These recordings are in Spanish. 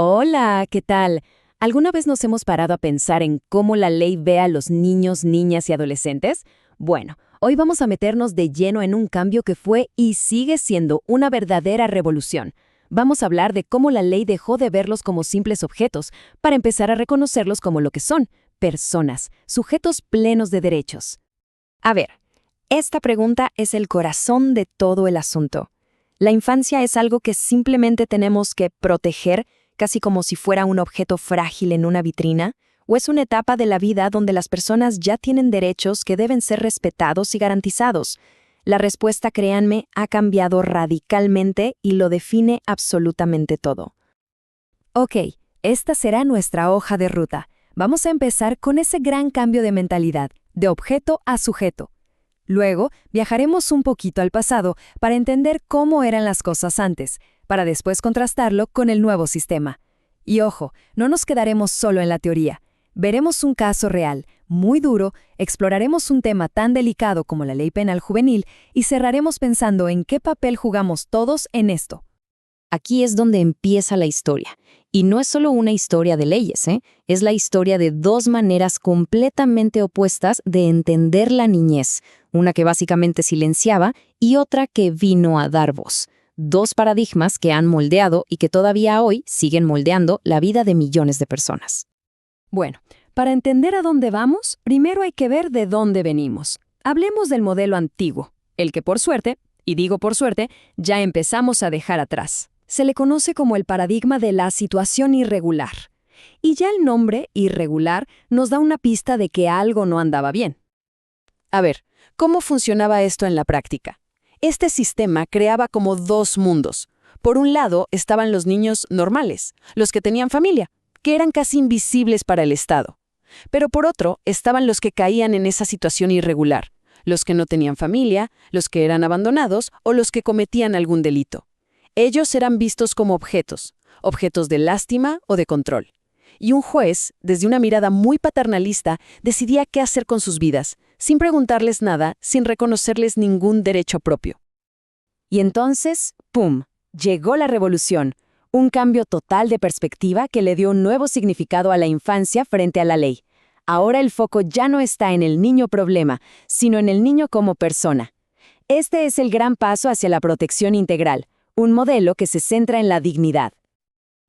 Hola, ¿qué tal? ¿Alguna vez nos hemos parado a pensar en cómo la ley ve a los niños, niñas y adolescentes? Bueno, hoy vamos a meternos de lleno en un cambio que fue y sigue siendo una verdadera revolución. Vamos a hablar de cómo la ley dejó de verlos como simples objetos para empezar a reconocerlos como lo que son, personas, sujetos plenos de derechos. A ver, esta pregunta es el corazón de todo el asunto. ¿La infancia es algo que simplemente tenemos que proteger, casi como si fuera un objeto frágil en una vitrina? ¿O es una etapa de la vida donde las personas ya tienen derechos que deben ser respetados y garantizados? La respuesta, créanme, ha cambiado radicalmente y lo define absolutamente todo. Ok, esta será nuestra hoja de ruta. Vamos a empezar con ese gran cambio de mentalidad, de objeto a sujeto. Luego, viajaremos un poquito al pasado para entender cómo eran las cosas antes, para después contrastarlo con el nuevo sistema. Y ojo, no nos quedaremos solo en la teoría. Veremos un caso real, muy duro, exploraremos un tema tan delicado como la ley penal juvenil y cerraremos pensando en qué papel jugamos todos en esto. Aquí es donde empieza la historia. Y no es solo una historia de leyes, ¿eh? Es la historia de dos maneras completamente opuestas de entender la niñez, una que básicamente silenciaba y otra que vino a dar voz. Dos paradigmas que han moldeado y que todavía hoy siguen moldeando la vida de millones de personas. Bueno, para entender a dónde vamos, primero hay que ver de dónde venimos. Hablemos del modelo antiguo, el que por suerte, y digo por suerte, ya empezamos a dejar atrás. Se le conoce como el paradigma de la situación irregular. Y ya el nombre, irregular, nos da una pista de que algo no andaba bien. A ver, ¿cómo funcionaba esto en la práctica? Este sistema creaba como dos mundos. Por un lado estaban los niños normales, los que tenían familia, que eran casi invisibles para el Estado. Pero por otro estaban los que caían en esa situación irregular, los que no tenían familia, los que eran abandonados o los que cometían algún delito. Ellos eran vistos como objetos, objetos de lástima o de control. Y un juez, desde una mirada muy paternalista, decidía qué hacer con sus vidas, sin preguntarles nada, sin reconocerles ningún derecho propio. Y entonces, ¡pum!, llegó la revolución, un cambio total de perspectiva que le dio un nuevo significado a la infancia frente a la ley. Ahora el foco ya no está en el niño problema, sino en el niño como persona. Este es el gran paso hacia la protección integral, un modelo que se centra en la dignidad.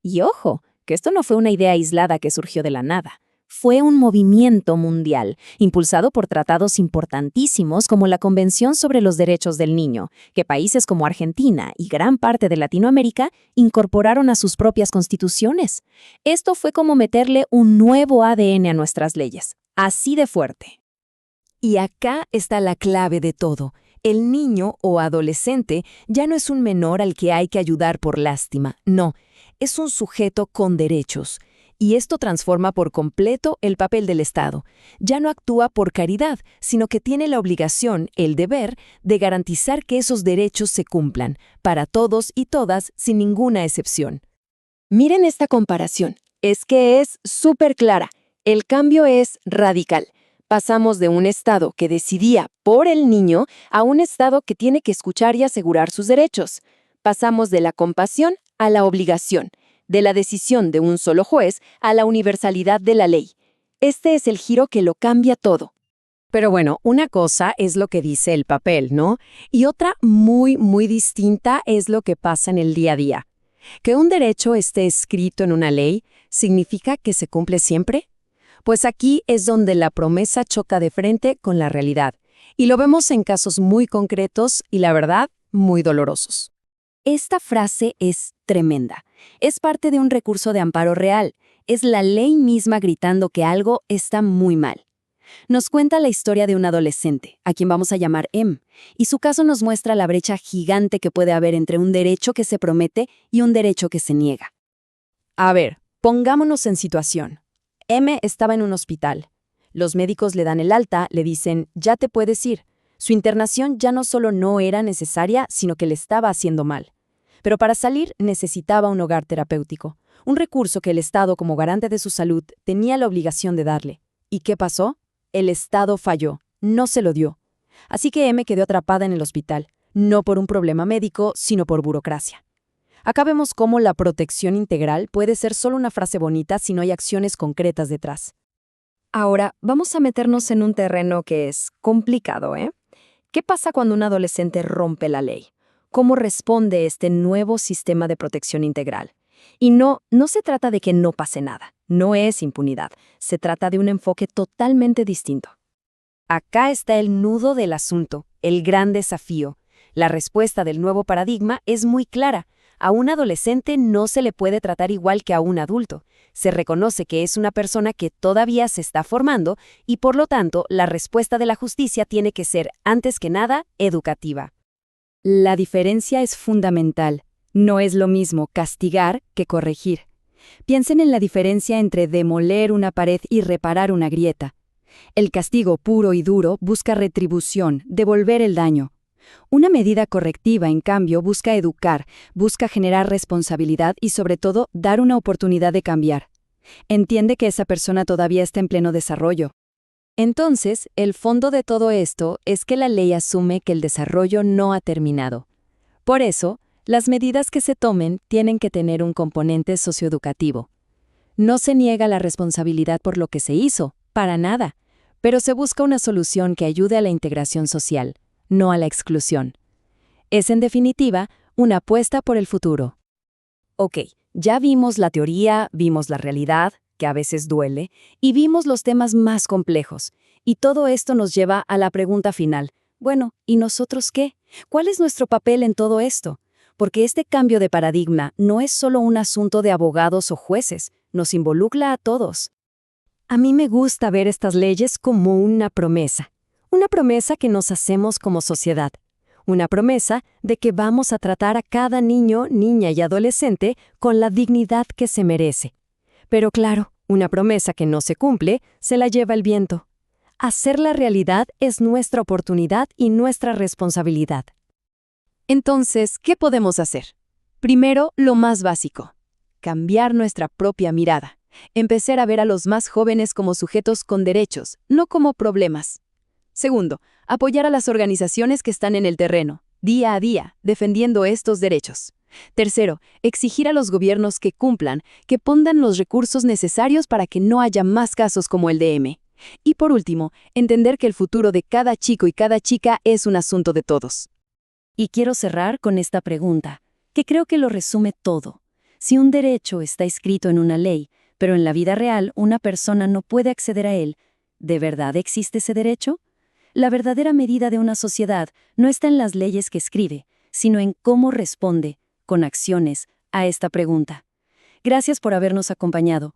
Y ojo, que esto no fue una idea aislada que surgió de la nada. Fue un movimiento mundial, impulsado por tratados importantísimos como la Convención sobre los Derechos del Niño, que países como Argentina y gran parte de Latinoamérica incorporaron a sus propias constituciones. Esto fue como meterle un nuevo ADN a nuestras leyes, así de fuerte. Y acá está la clave de todo. El niño o adolescente ya no es un menor al que hay que ayudar por lástima, no, es un sujeto con derechos. Y esto transforma por completo el papel del Estado. Ya no actúa por caridad, sino que tiene la obligación, el deber, de garantizar que esos derechos se cumplan, para todos y todas, sin ninguna excepción. Miren esta comparación, es que es súper clara. El cambio es radical. Pasamos de un Estado que decidía por el niño a un Estado que tiene que escuchar y asegurar sus derechos. Pasamos de la compasión a la obligación, de la decisión de un solo juez a la universalidad de la ley. Este es el giro que lo cambia todo. Pero bueno, una cosa es lo que dice el papel, ¿no? Y otra muy distinta es lo que pasa en el día a día. ¿Que un derecho esté escrito en una ley significa que se cumple siempre? Pues aquí es donde la promesa choca de frente con la realidad. Y lo vemos en casos muy concretos y, la verdad, muy dolorosos. Esta frase es tremenda. Es parte de un recurso de amparo real. Es la ley misma gritando que algo está muy mal. Nos cuenta la historia de un adolescente, a quien vamos a llamar M, y su caso nos muestra la brecha gigante que puede haber entre un derecho que se promete y un derecho que se niega. A ver, pongámonos en situación. M estaba en un hospital. Los médicos le dan el alta, le dicen, ya te puedes ir. Su internación ya no solo no era necesaria, sino que le estaba haciendo mal. Pero para salir necesitaba un hogar terapéutico, un recurso que el Estado, como garante de su salud, tenía la obligación de darle. ¿Y qué pasó? El Estado falló, no se lo dio. Así que M quedó atrapada en el hospital, no por un problema médico, sino por burocracia. Acá vemos cómo la protección integral puede ser solo una frase bonita si no hay acciones concretas detrás. Ahora, vamos a meternos en un terreno que es complicado, ¿eh? ¿Qué pasa cuando un adolescente rompe la ley? ¿Cómo responde este nuevo sistema de protección integral? Y no se trata de que no pase nada, no es impunidad, se trata de un enfoque totalmente distinto. Acá está el nudo del asunto, el gran desafío. La respuesta del nuevo paradigma es muy clara. A un adolescente no se le puede tratar igual que a un adulto. Se reconoce que es una persona que todavía se está formando y, por lo tanto, la respuesta de la justicia tiene que ser, antes que nada, educativa. La diferencia es fundamental. No es lo mismo castigar que corregir. Piensen en la diferencia entre demoler una pared y reparar una grieta. El castigo puro y duro busca retribución, devolver el daño. Una medida correctiva, en cambio, busca educar, busca generar responsabilidad y, sobre todo, dar una oportunidad de cambiar. Entiende que esa persona todavía está en pleno desarrollo. Entonces, el fondo de todo esto es que la ley asume que el desarrollo no ha terminado. Por eso, las medidas que se tomen tienen que tener un componente socioeducativo. No se niega la responsabilidad por lo que se hizo, para nada, pero se busca una solución que ayude a la integración social, no a la exclusión. Es, en definitiva, una apuesta por el futuro. Ok, ya vimos la teoría, vimos la realidad, que a veces duele, y vimos los temas más complejos. Y todo esto nos lleva a la pregunta final. Bueno, ¿y nosotros qué? ¿Cuál es nuestro papel en todo esto? Porque este cambio de paradigma no es solo un asunto de abogados o jueces, nos involucra a todos. A mí me gusta ver estas leyes como una promesa que nos hacemos como sociedad, una promesa de que vamos a tratar a cada niño, niña y adolescente con la dignidad que se merece. Pero claro, una promesa que no se cumple, se la lleva el viento. Hacerla realidad es nuestra oportunidad y nuestra responsabilidad. Entonces, ¿qué podemos hacer? Primero, lo más básico: cambiar nuestra propia mirada. Empezar a ver a los más jóvenes como sujetos con derechos, no como problemas. Segundo, apoyar a las organizaciones que están en el terreno, día a día, defendiendo estos derechos. Tercero, exigir a los gobiernos que cumplan, que pongan los recursos necesarios para que no haya más casos como el de M. Y por último, entender que el futuro de cada chico y cada chica es un asunto de todos. Y quiero cerrar con esta pregunta, que creo que lo resume todo. Si un derecho está escrito en una ley, pero en la vida real una persona no puede acceder a él, ¿de verdad existe ese derecho? La verdadera medida de una sociedad no está en las leyes que escribe, sino en cómo responde, con acciones, a esta pregunta. Gracias por habernos acompañado.